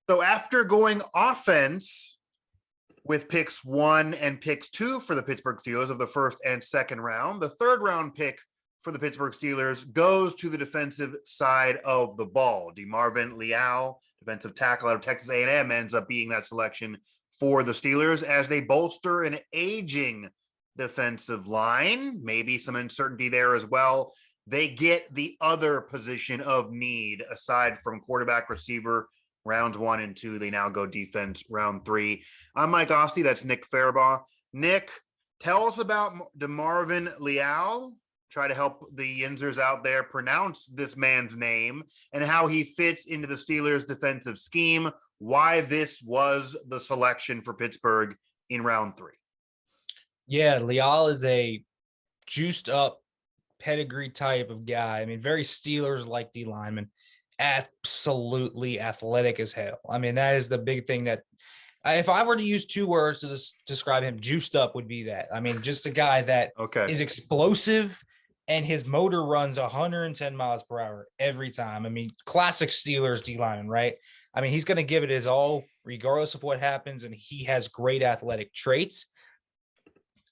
So after going offense with picks 1 and picks 2 for the Pittsburgh Steelers of the first and second round, the third round pick for the Pittsburgh Steelers goes to the defensive side of the ball. DeMarvin Leal, defensive tackle out of Texas A&M, ends up being that selection for the Steelers as they bolster an aging defensive line, maybe some uncertainty there as well. They get the other position of need aside from quarterback, receiver, rounds 1 and 2. They now go defense round 3. I'm Mike Asti. That's Nick Farabaugh. Nick, tell us about DeMarvin Leal. Try to help the Yinzers out there pronounce this man's name and how he fits into the Steelers' defensive scheme, why this was the selection for Pittsburgh in round 3. Yeah, Leal is a juiced up pedigree type of guy. I mean, very Steelers-like D lineman, absolutely athletic as hell. I mean, that is the big thing that if I were to use 2 words to describe him, juiced up would be that. I mean, just a guy that is explosive and his motor runs 110 miles per hour every time. I mean, classic Steelers D lineman, right? I mean, he's going to give it his all regardless of what happens, and he has great athletic traits.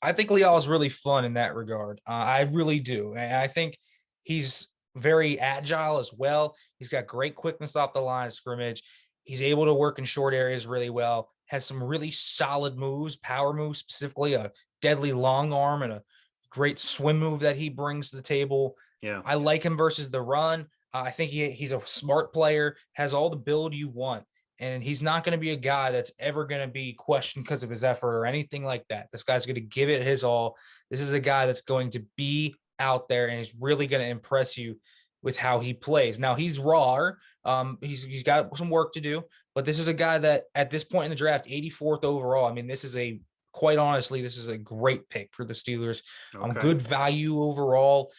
I think Leal is really fun in that regard. I really do. And I think he's very agile as well. He's got great quickness off the line of scrimmage. He's able to work in short areas really well, has some really solid moves, power moves, specifically a deadly long arm and a great swim move that he brings to the table. Yeah, I like him versus the run. I think he's a smart player, has all the build you want. And he's not going to be a guy that's ever going to be questioned because of his effort or anything like that. This guy's going to give it his all. This is a guy that's going to be out there and is really going to impress you with how he plays. Now, he's raw. He's got some work to do, but this is a guy that at this point in the draft, 84th overall. I mean, quite honestly, this is a great pick for the Steelers. Good value overall.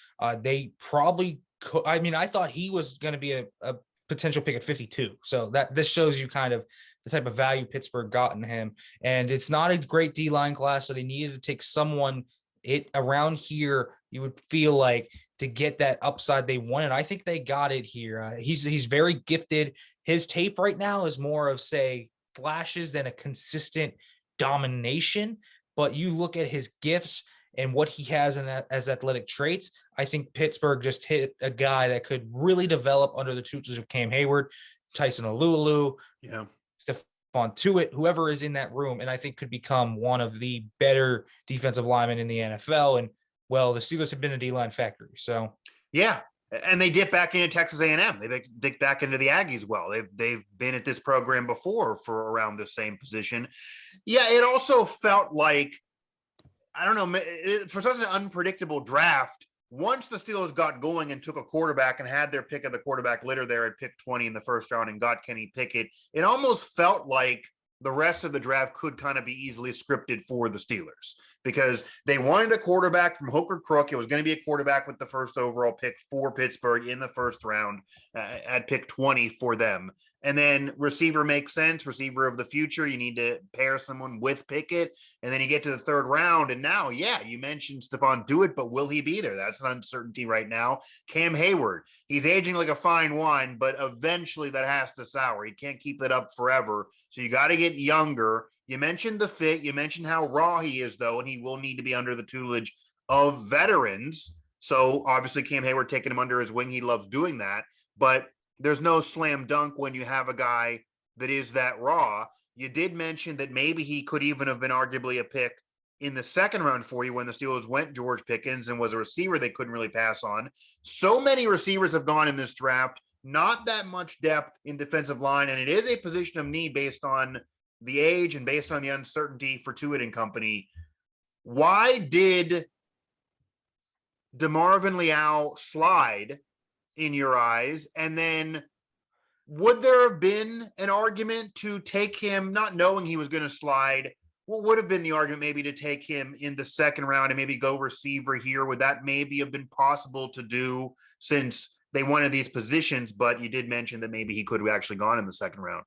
They probably could. I mean, I thought he was going to be a potential pick at 52. So this shows you kind of the type of value Pittsburgh got in him. And it's not a great D-line class, so they needed to take someone around here you would feel like to get that upside they wanted. I think they got it here. He's very gifted. His tape right now is more of, say, flashes than a consistent domination. But you look at his gifts and what he has as athletic traits, I think Pittsburgh just hit a guy that could really develop under the tutelage of Cam Hayward, Tyson Alualu, Stefon Tuitt, whoever is in that room, and I think could become one of the better defensive linemen in the NFL. And, well, the Steelers have been a D-line factory. So, yeah, and they dip back into Texas A&M. They dip back into the Aggies well. They've been at this program before for around the same position. Yeah, it also felt like, I don't know, for such an unpredictable draft, once the Steelers got going and took a quarterback and had their pick of the quarterback litter there at pick 20 in the first round and got Kenny Pickett, it almost felt like the rest of the draft could kind of be easily scripted for the Steelers because they wanted a quarterback from hook or crook. It was going to be a quarterback with the first overall pick for Pittsburgh in the first round at pick 20 for them. And then receiver makes sense, receiver of the future. You need to pair someone with Pickett. And then you get to the third round. And now, yeah, you mentioned Stefon Tuitt, but will he be there? That's an uncertainty right now. Cam Hayward, he's aging like a fine wine, but eventually that has to sour. He can't keep it up forever. So you got to get younger. You mentioned the fit. You mentioned how raw he is, though, and he will need to be under the tutelage of veterans. So obviously Cam Hayward taking him under his wing. He loves doing that. But there's no slam dunk when you have a guy that is that raw. You did mention that maybe he could even have been arguably a pick in the second round for you when the Steelers went George Pickens and was a receiver they couldn't really pass on. So many receivers have gone in this draft, not that much depth in defensive line, and it is a position of need based on the age and based on the uncertainty for Tuitt and company. Why did DeMarvin Leal slide in your eyes? And then would there have been an argument to take him, not knowing he was going to slide? What would have been the argument maybe to take him in the second round and maybe go receiver here? Would that maybe have been possible to do since they wanted these positions, but you did mention that maybe he could have actually gone in the second round?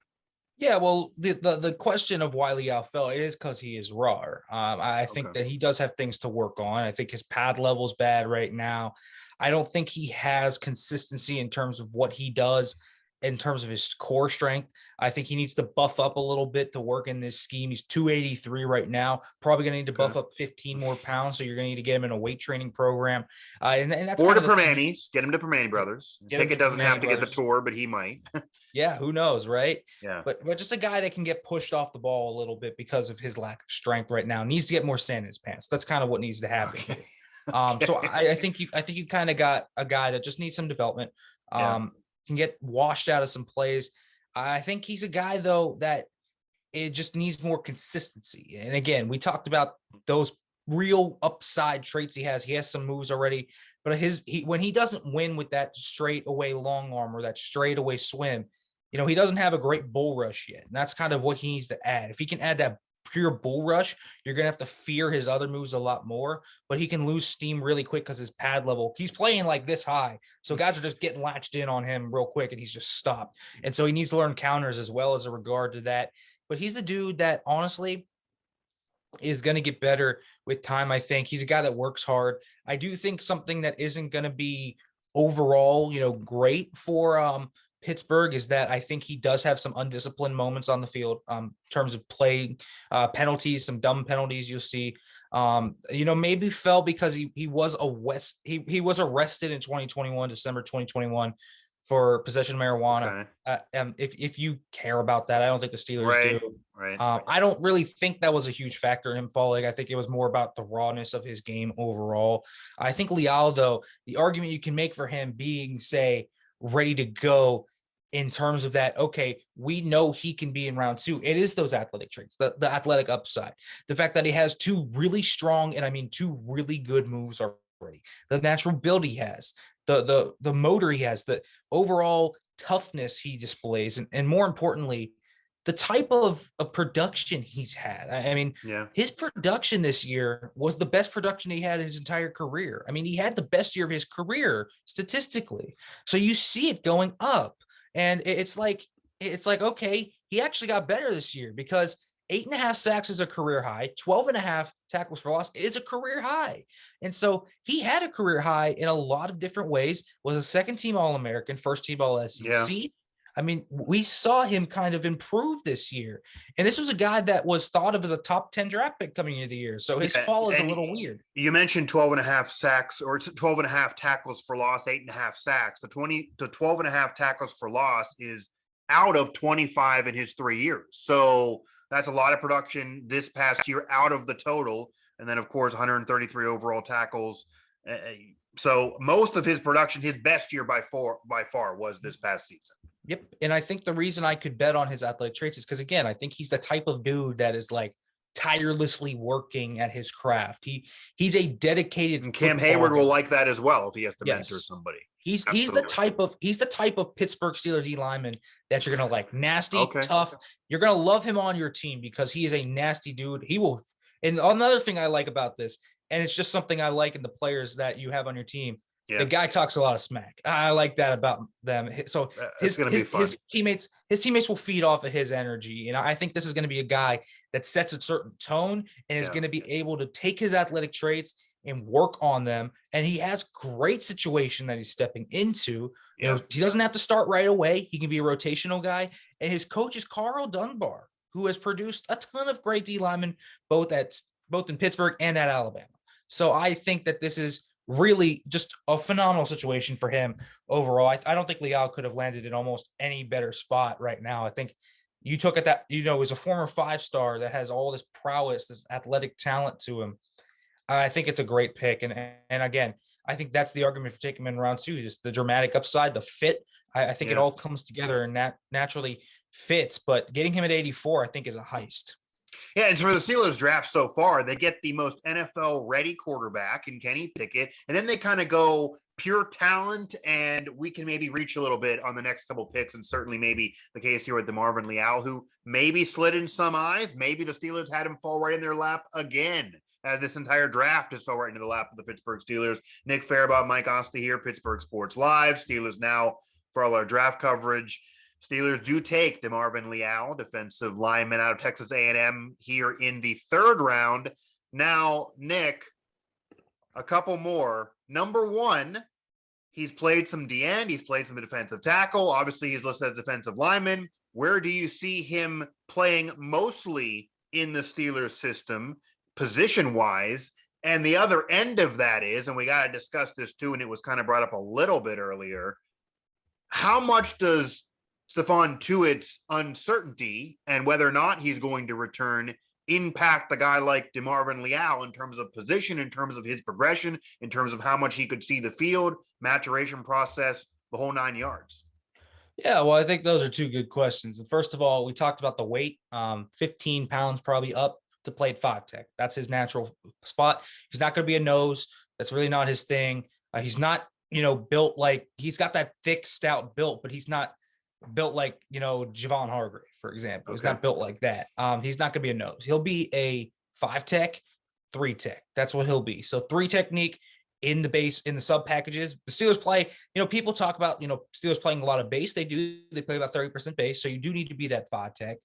Yeah, well, the question of why Leal fell is because he is raw. I think that he does have things to work on. I think his pad level's bad right now. I don't think he has consistency in terms of what he does in terms of his core strength. I think he needs to buff up a little bit to work in this scheme. He's 283 right now. Probably going to need to buff up 15 more pounds. So you're going to need to get him in a weight training program. And that's or kind to of the thing. Permanis. Get him to Permani Brothers. Get him Pickett to doesn't have Permani to get the Brothers. tour, but he might. Yeah, who knows, right? Yeah. But just a guy that can get pushed off the ball a little bit because of his lack of strength right now. Needs to get more sand in his pants. That's kind of what needs to happen. Okay. So I think you kind of got a guy that just needs some development. Can get washed out of some plays. I think he's a guy though that it just needs more consistency. And again, we talked about those real upside traits he has. He has some moves already, but when he doesn't win with that straight away long arm or that straight away swim, he doesn't have a great bull rush yet. And that's kind of what he needs to add. If he can add that pure bull rush, you're going to have to fear his other moves a lot more, but he can lose steam really quick because his pad level, he's playing like this high. So guys are just getting latched in on him real quick and he's just stopped. And so he needs to learn counters as well as a regard to that. But he's a dude that honestly is going to get better with time. I think he's a guy that works hard. I do think something that isn't going to be overall, great for Pittsburgh is that I think he does have some undisciplined moments on the field in terms of play penalties, some dumb penalties you'll see. Maybe fell because he was he was arrested in 2021, December 2021 for possession of marijuana. Okay. If you care about that, I don't think the Steelers do. Right. I don't really think that was a huge factor in him falling. I think it was more about the rawness of his game overall. I think Leal, though, the argument you can make for him being, say, ready to go in terms of that, okay, we know he can be in round 2. It is those athletic traits, the athletic upside, the fact that he has 2 really strong, and I mean 2 really good moves already, the natural build he has, the motor he has, the overall toughness he displays, and more importantly, the type of production he's had. I mean, his production this year was the best production he had in his entire career. I mean, he had the best year of his career statistically. So you see it going up. And it's like, okay, he actually got better this year because 8.5 sacks is a career high. 12.5 tackles for loss is a career high. And so he had a career high in a lot of different ways, was a second-team All-American, first-team All-SEC. Yeah. I mean, we saw him kind of improve this year. And this was a guy that was thought of as a top 10 draft pick coming into the year. So his fall is a little weird. You mentioned 12.5 sacks, or it's 12.5 tackles for loss, 8.5 sacks. The 12.5 tackles for loss is out of 25 in his 3 years. So that's a lot of production this past year out of the total. And then, of course, 133 overall tackles. So most of his production, his best year by far was this past season. Yep. And I think the reason I could bet on his athletic traits is because, again, I think he's the type of dude that is like tirelessly working at his craft. He's a dedicated. And Cam Hayward will like that as well if he has to mentor somebody. He's the type of Pittsburgh Steelers D lineman that you're gonna like, nasty, tough. You're gonna love him on your team because he is a nasty dude. He will. And another thing I like about this, and it's just something I like in the players that you have on your team. Yeah. The guy talks a lot of smack. I like that about them. So his teammates will feed off of his energy. And I think this is going to be a guy that sets a certain tone and is going to be able to take his athletic traits and work on them. And he has great situation that he's stepping into. You know, he doesn't have to start right away. He can be a rotational guy. And his coach is Carl Dunbar, who has produced a ton of great D linemen, both in Pittsburgh and at Alabama. So I think that this is really just a phenomenal situation for him overall. I don't think Leal could have landed in almost any better spot right now. I think you took at that, as a former 5-star that has all this prowess, this athletic talent to him. I think it's a great pick. And again, I think that's the argument for taking him in round 2, just the dramatic upside, the fit. I think it all comes together and that naturally fits, but getting him at 84, I think is a heist. Yeah, and so for the Steelers draft so far, they get the most NFL-ready quarterback in Kenny Pickett, and then they kind of go pure talent, and we can maybe reach a little bit on the next couple picks, and certainly maybe the case here with DeMarvin Leal, who maybe slid in some eyes. Maybe the Steelers had him fall right in their lap again, as this entire draft has fell right into the lap of the Pittsburgh Steelers. Nick Farabaugh, Mike Asti here, Pittsburgh Sports Live. Steelers Now for all our draft coverage. Steelers do take DeMarvin Leal, defensive lineman out of Texas A&M, here in the 3rd round. Now, Nick, a couple more. Number 1, He's played some D-end. He's played some defensive tackle. Obviously, he's listed as defensive lineman. Where do you see him playing mostly in the Steelers system, position-wise? And the other end of that is, and we got to discuss this too, and it was kind of brought up a little bit earlier, how much does Stefon Tuitt's uncertainty and whether or not he's going to return impact a guy like DeMarvin Leal in terms of position, in terms of his progression, in terms of how much he could see the field, maturation process, the whole 9 yards? Yeah, well, I think those are two good questions. And first of all, we talked about the weight, 15 pounds probably up to play at 5 tech. That's his natural spot. He's not going to be a nose. That's really not his thing. He's not, built like, he's got that thick, stout built, but he's not built like, Javon Hargrave, for example. He's not built like that. He's not going to be a nose. He'll be a 5 tech, 3 tech. That's what he'll be. So 3 technique in the base, in the sub packages. The Steelers play, people talk about, Steelers playing a lot of base. They play about 30% base. So you do need to be that 5 tech.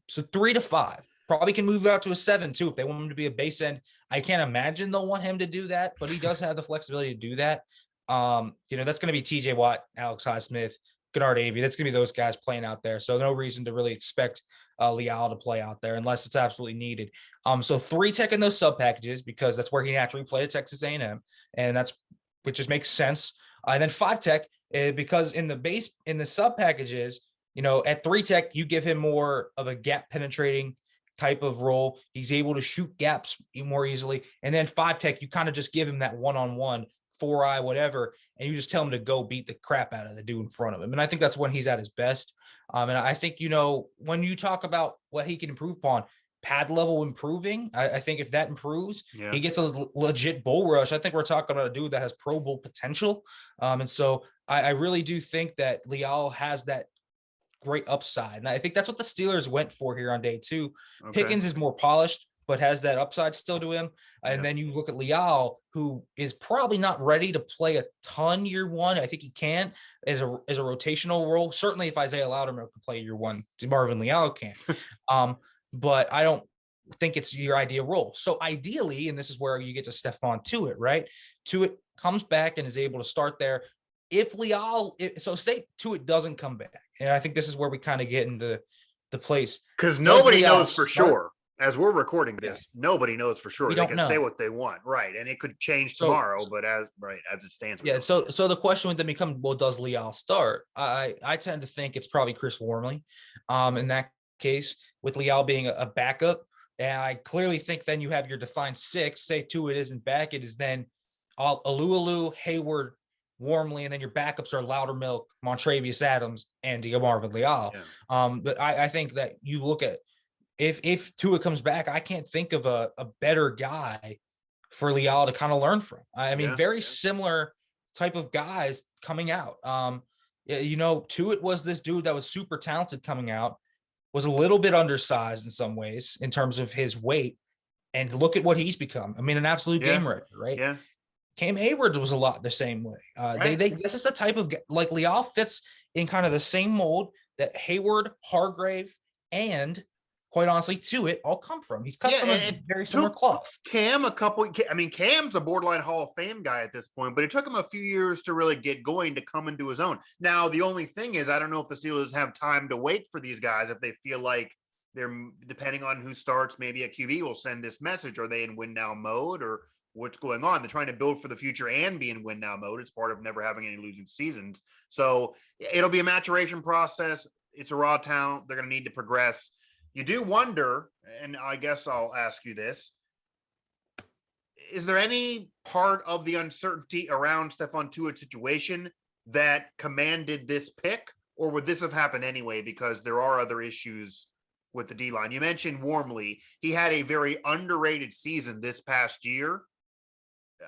So 3 to 5. Probably can move out to a 7 too if they want him to be a base end. I can't imagine they'll want him to do that, but he does have the flexibility to do that. That's going to be TJ Watt, Alex Highsmith, Gennard Avey. That's going to be those guys playing out there. So no reason to really expect Leal to play out there unless it's absolutely needed. So 3 tech in those sub packages because that's where he naturally played at Texas A&M, and which just makes sense. And then 5 tech because in the sub packages, at 3 tech you give him more of a gap penetrating type of role. He's able to shoot gaps more easily. And then 5 tech, you kind of just give him that one-on-one, 4-eye, whatever, and you just tell him to go beat the crap out of the dude in front of him. And I think that's when he's at his best. And I think, when you talk about what he can improve upon, pad level improving, I think if that improves, he gets a legit bull rush. I think we're talking about a dude that has Pro Bowl potential. And so I really do think that Leal has that great upside. And I think that's what the Steelers went for here on day 2. Okay. Pickens is more polished, but has that upside still to him. And then you look at Leal, who is probably not ready to play a ton year 1. I think he can as a rotational role. Certainly if Isaiah Loudermilk can play year 1, DeMarvin Leal can. But I don't think it's your ideal role. So ideally, and this is where you get to Stefon Tuitt, right? Tuitt comes back and is able to start there. If Leal, so say Tuitt doesn't come back, and I think this is where we kind of get into the place. Because nobody knows for sure. As we're recording this, nobody knows for sure. They can say what they want, right? And it could change tomorrow, but as it stands. So the question would then become, well, does Leal start? I tend to think it's probably Chris Wormley. In that case, with Leal being a backup, and I clearly think then you have your defined 6. Say Tuitt isn't back, it is then Alualu, Hayward, Wormley, and then your backups are Loudermilk, Montravius Adams, and DeMarvin Leal. But I think that you look at if Tua comes back, I can't think of a better guy for Leal to kind of learn from. I mean, very similar type of guys coming out. Tuitt was this dude that was super talented coming out, was a little bit undersized in some ways in terms of his weight, and look at what he's become. I mean, an absolute game wrecker, right? Yeah. Cam Hayward was a lot the same way. This is the type of like Leal fits in kind of the same mold that Hayward, Hargrave, and quite honestly, Tuitt all come from. He's cut from a very similar cloth. Cam's a borderline Hall of Fame guy at this point, but it took him a few years to really get going to come into his own. Now, the only thing is, I don't know if the Steelers have time to wait for these guys. If they feel like they're, depending on who starts, maybe a QB will send this message. Are they in win now mode or what's going on? They're trying to build for the future and be in win now mode. It's part of never having any losing seasons. So it'll be a maturation process. It's a raw talent. They're going to need to progress. You do wonder, and I guess I'll ask you this, is there any part of the uncertainty around Stefon Tuitt's situation that commanded this pick, or would this have happened anyway because there are other issues with the D-line? You mentioned Wormley. He had a very underrated season this past year.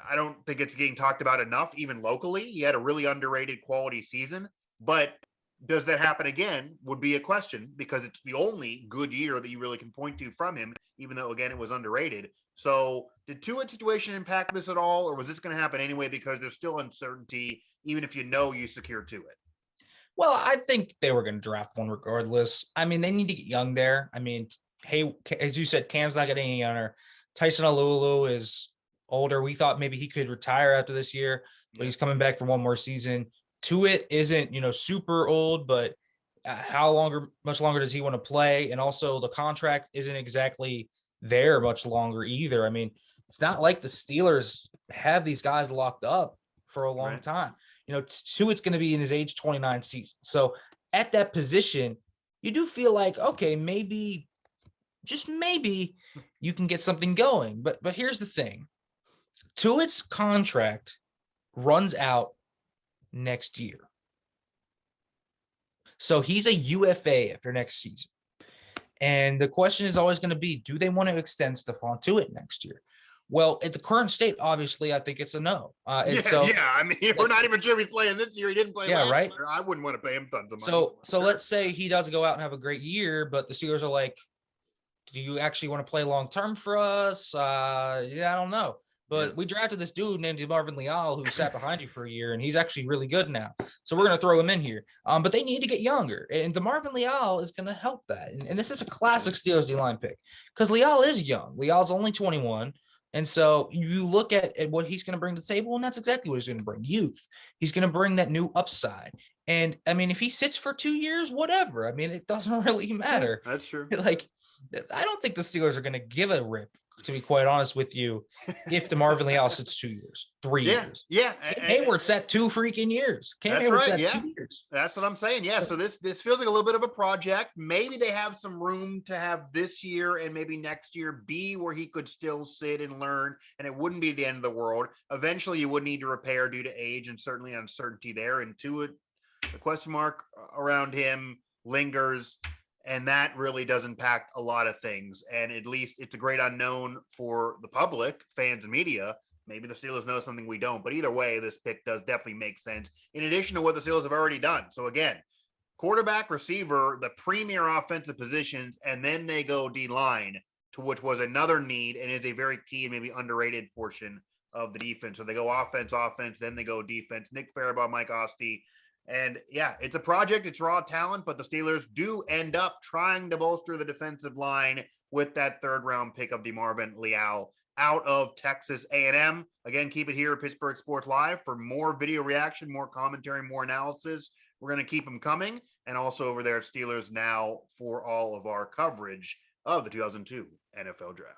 I don't think it's getting talked about enough, even locally. He had a really underrated quality season, but does that happen again would be a question because it's the only good year that you really can point to from him, even though, again, it was underrated. So did Tuitt's situation impact this at all, or was this going to happen anyway because there's still uncertainty, even if you secure Tuitt? Well, I think they were going to draft one regardless. I mean, they need to get young there. I mean, hey, as you said, Cam's not getting any younger. Tyson Alualu is older. We thought maybe he could retire after this year. but he's coming back for one more season. Tuitt isn't, super old, but much longer does he want to play? And also the contract isn't exactly there much longer either. I mean, it's not like the Steelers have these guys locked up for a long time. Tuitt's going to be in his age 29 season. So at that position, you do feel like, okay, maybe, just maybe you can get something going. But here's the thing. Tuitt's contract runs out next year. So he's a UFA after next season. And the question is always going to be, do they want to extend Stefon Tuitt next year? Well, at the current state, obviously, I think it's a no. I mean, we're not even sure he's playing this year. He didn't play last year. I wouldn't want to pay him tons of money. So let's say he does go out and have a great year, but the Steelers are like, do you actually want to play long-term for us? I don't know. But we drafted this dude named DeMarvin Leal who sat behind you for a year, and he's actually really good now. So we're going to throw him in here. But they need to get younger, and DeMarvin Leal is going to help that. And this is a classic Steelers D-line pick because Leal is young. Leal's only 21. And so you look at what he's going to bring to the table, and that's exactly what he's going to bring, youth. He's going to bring that new upside. And, I mean, if he sits for 2 years, whatever. I mean, it doesn't really matter. That's true. Like, I don't think the Steelers are going to give a rip, to be quite honest with you, if DeMarvin Leal sits 2 years, 3 years. Yeah. Hayward's at 2 freaking years. Hayward's at 2 years. That's what I'm saying. Yeah. So this feels like a little bit of a project. Maybe they have some room to have this year and maybe next year be where he could still sit and learn, and it wouldn't be the end of the world. Eventually, you would need to repair due to age and certainly uncertainty there. And Tuitt, the question mark around him lingers. And that really does impact a lot of things. And at least it's a great unknown for the public, fans and media. Maybe the Steelers know something we don't. But either way, this pick does definitely make sense, in addition to what the Steelers have already done. So again, quarterback, receiver, the premier offensive positions, and then they go D-line, to which was another need and is a very key and maybe underrated portion of the defense. So they go offense, then they go defense. Nick Farabaugh, Mike Asti. And yeah, it's a project. It's raw talent, but the Steelers do end up trying to bolster the defensive line with that third-round pick of DeMarvin Leal out of Texas A&M. Again, keep it here at Pittsburgh Sports Live for more video reaction, more commentary, more analysis. We're going to keep them coming. And also over there at Steelers Now for all of our coverage of the 2002 NFL Draft.